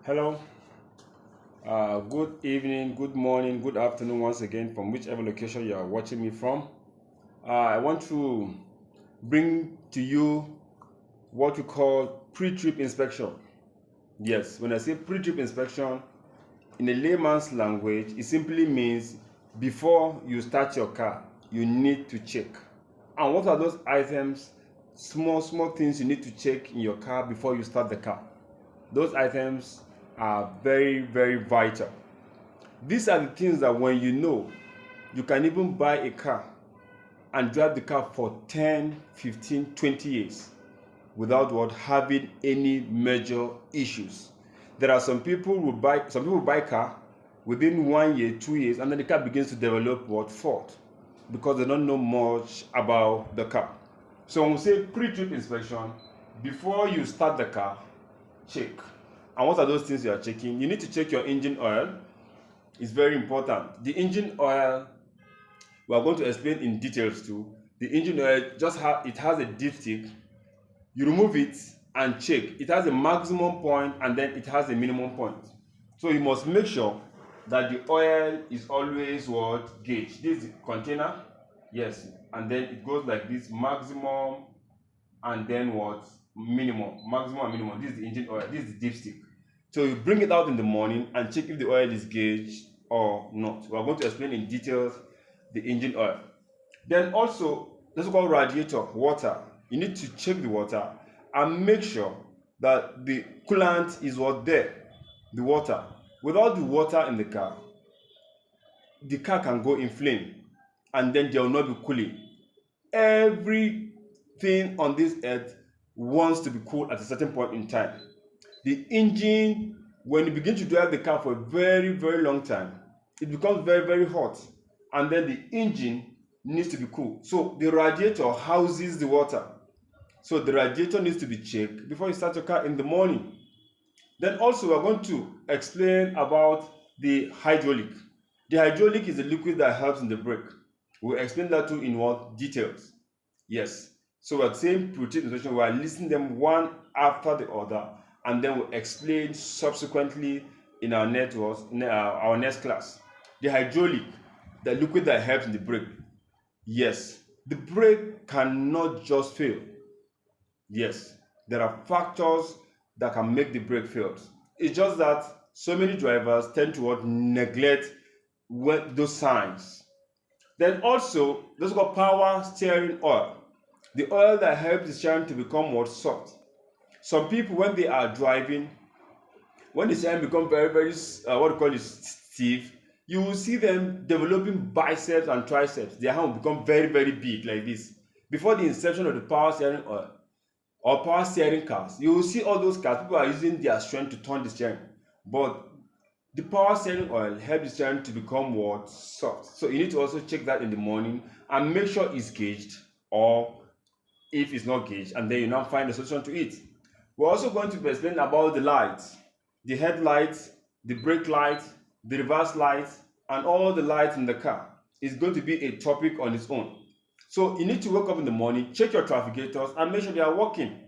Hello, good evening, good morning, good afternoon once again from whichever location you are watching me from. I want to bring to you what we call pre-trip inspection. Yes, when I say pre-trip inspection, in a layman's language, it simply means before you start your car, you need to check. And what are those items, small things you need to check in your car before you start the car? Those items are very vital. These are the things that when you know, you can even buy a car and drive the car for 10, 15, 20 years without having any major issues. There are some people buy car within 1 year, 2 years, and then the car begins to develop fault because they don't know much about the car. So when we say pre-trip inspection, before you start the car, check. And what are those things you are checking? You need to check your engine oil. It's very important. The engine oil, we are going to explain in details too. The engine oil it has a dipstick. You remove it and check. It has a maximum point and then it has a minimum point. So you must make sure that the oil is always gauge. This is the container, yes, and then it goes like this: maximum and then minimum, maximum and minimum. This is the engine oil. This is the dipstick. So you bring it out in the morning and check if the oil is gauged or not. We are going to explain in details the engine oil. Then also, let's go radiator, water. You need to check the water and make sure that the coolant is there, the water. Without the water in the car can go in flame and then there will not be cooling. Everything on this earth wants to be cool at a certain point in time. The engine, when you begin to drive the car for a very long time, it becomes very hot, and then the engine needs to be cool. So the radiator houses the water. So the radiator needs to be checked before you start your car in the morning. Then also we're going to explain about the hydraulic. The hydraulic is a liquid that helps in the brake. We'll explain that too in details. Yes. So we're saying pre-trip inspection, we are listing them one after the other, and then we'll explain subsequently in our next class. The hydraulic, the liquid that helps in the brake. Yes, the brake cannot just fail. Yes, there are factors that can make the brake fail. It's just that so many drivers tend to neglect those signs. Then also, let's go power steering oil. The oil that helps the steering to become soft. Some people, when they are driving, when the steering becomes very stiff, you will see them developing biceps and triceps. Their hand will become very big like this. Before the inception of the power steering oil or power steering cars, you will see all those cars, people are using their strength to turn the steering. But the power steering oil helps the steering to become soft. So you need to also check that in the morning and make sure it's gauged, or if it's not gauged, and then you now find a solution to it. We're also going to explain about the lights, the headlights, the brake light, the reverse light, and all the lights in the car. It's going to be a topic on its own. So you need to wake up in the morning, check your trafficators, and make sure they are working.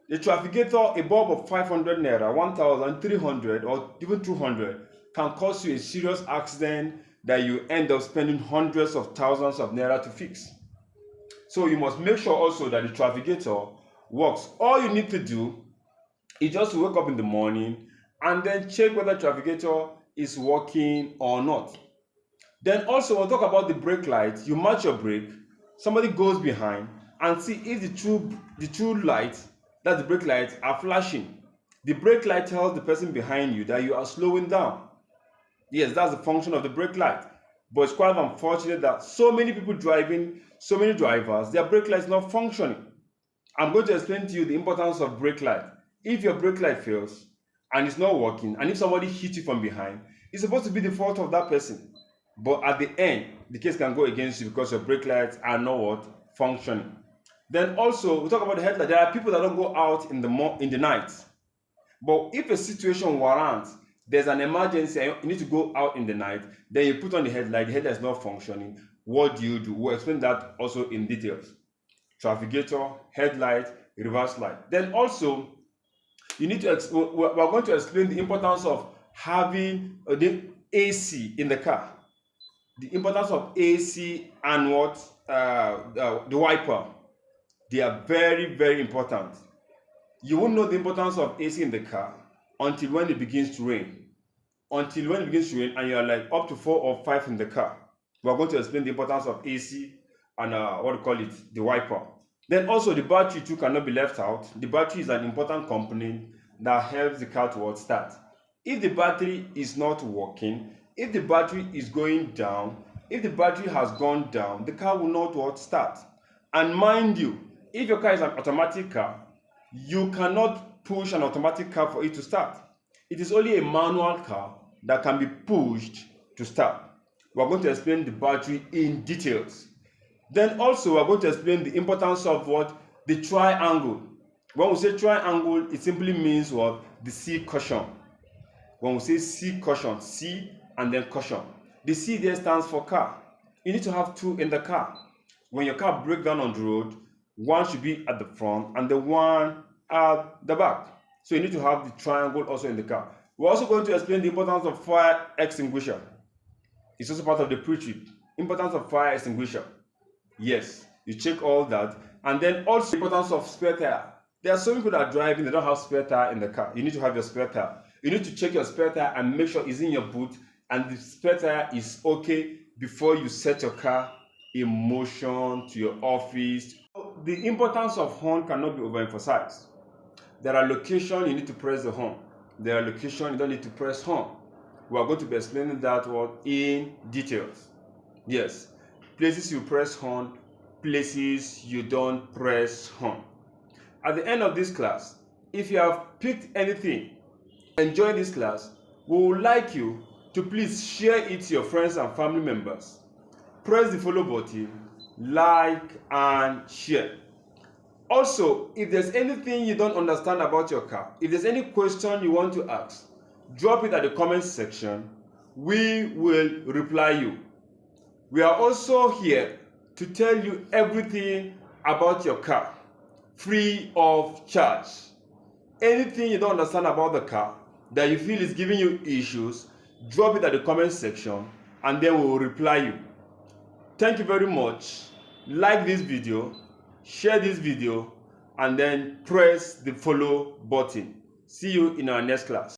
The trafficator, a bulb of 500 naira, 1,300, or even 200, can cause you a serious accident that you end up spending hundreds of thousands of naira to fix. So you must make sure also that the trafficator works. All you need to do is just to wake up in the morning and then check whether trafficator is working or not. Then also we'll talk about the brake light. You match your brake, somebody goes behind and see if the two lights, that the brake lights, are flashing. The brake light tells the person behind you that you are slowing down. Yes, that's the function of the brake light. But it's quite unfortunate that so many people driving, so many drivers, their brake light is not functioning. I'm going to explain to you the importance of brake light. If your brake light fails and it's not working, and if somebody hits you from behind, it's supposed to be the fault of that person. But at the end, the case can go against you because your brake lights are not functioning. Then also, we talk about the headlight. There are people that don't go out in the night. But if a situation warrants, there's an emergency, you need to go out in the night, then you put on the headlight is not functioning. What do? We'll explain that also in details. Trafficator, headlight, reverse light. Then also, you need to we're going to explain the importance of having the AC in the car, the importance of AC and what the wiper. They are very, very important. You won't know the importance of AC in the car until when it begins to rain. Until when it begins to rain and you're like up to 4 or 5 in the car. We're going to explain the importance of AC and what do you call it, the wiper. Then also the battery too cannot be left out. The battery is an important component that helps the car to start. If the battery is not working, if the battery is going down, if the battery has gone down, the car will not start. And mind you, if your car is an automatic car, you cannot push an automatic car for it to start. It is only a manual car that can be pushed to start. We're going to explain the battery in details. Then also we're going to explain the importance of what? The triangle. When we say triangle, it simply means what? The C caution. When we say C caution, C and then caution. The C there stands for car. You need to have 2 in the car. When your car breaks down on the road, one should be at the front and the one at the back. So you need to have the triangle also in the car. We're also going to explain the importance of fire extinguisher. It's also part of the pre-trip. Importance of fire extinguisher. Yes, you check all that. And then also the importance of spare tire. There are so many people that are driving, they don't have spare tire in the car. You need to have your spare tire. You need to check your spare tire and make sure it's in your boot and the spare tire is okay before you set your car in motion to your office. The importance of horn cannot be overemphasized. There are locations you need to press the horn. There are locations you don't need to press horn. We are going to be explaining that word in details. Yes, places you press horn, places you don't press horn. At the end of this class, if you have picked anything, enjoy this class, we would like you to please share it to your friends and family members. Press the follow button, like and share. Also, if there's anything you don't understand about your car, if there's any question you want to ask, drop it at the comment section. We will reply you. We are also here to tell you everything about your car, free of charge. Anything you don't understand about the car that you feel is giving you issues, drop it at the comment section and then we will reply you. Thank you very much. Like this video, share this video, and then press the follow button. See you in our next class.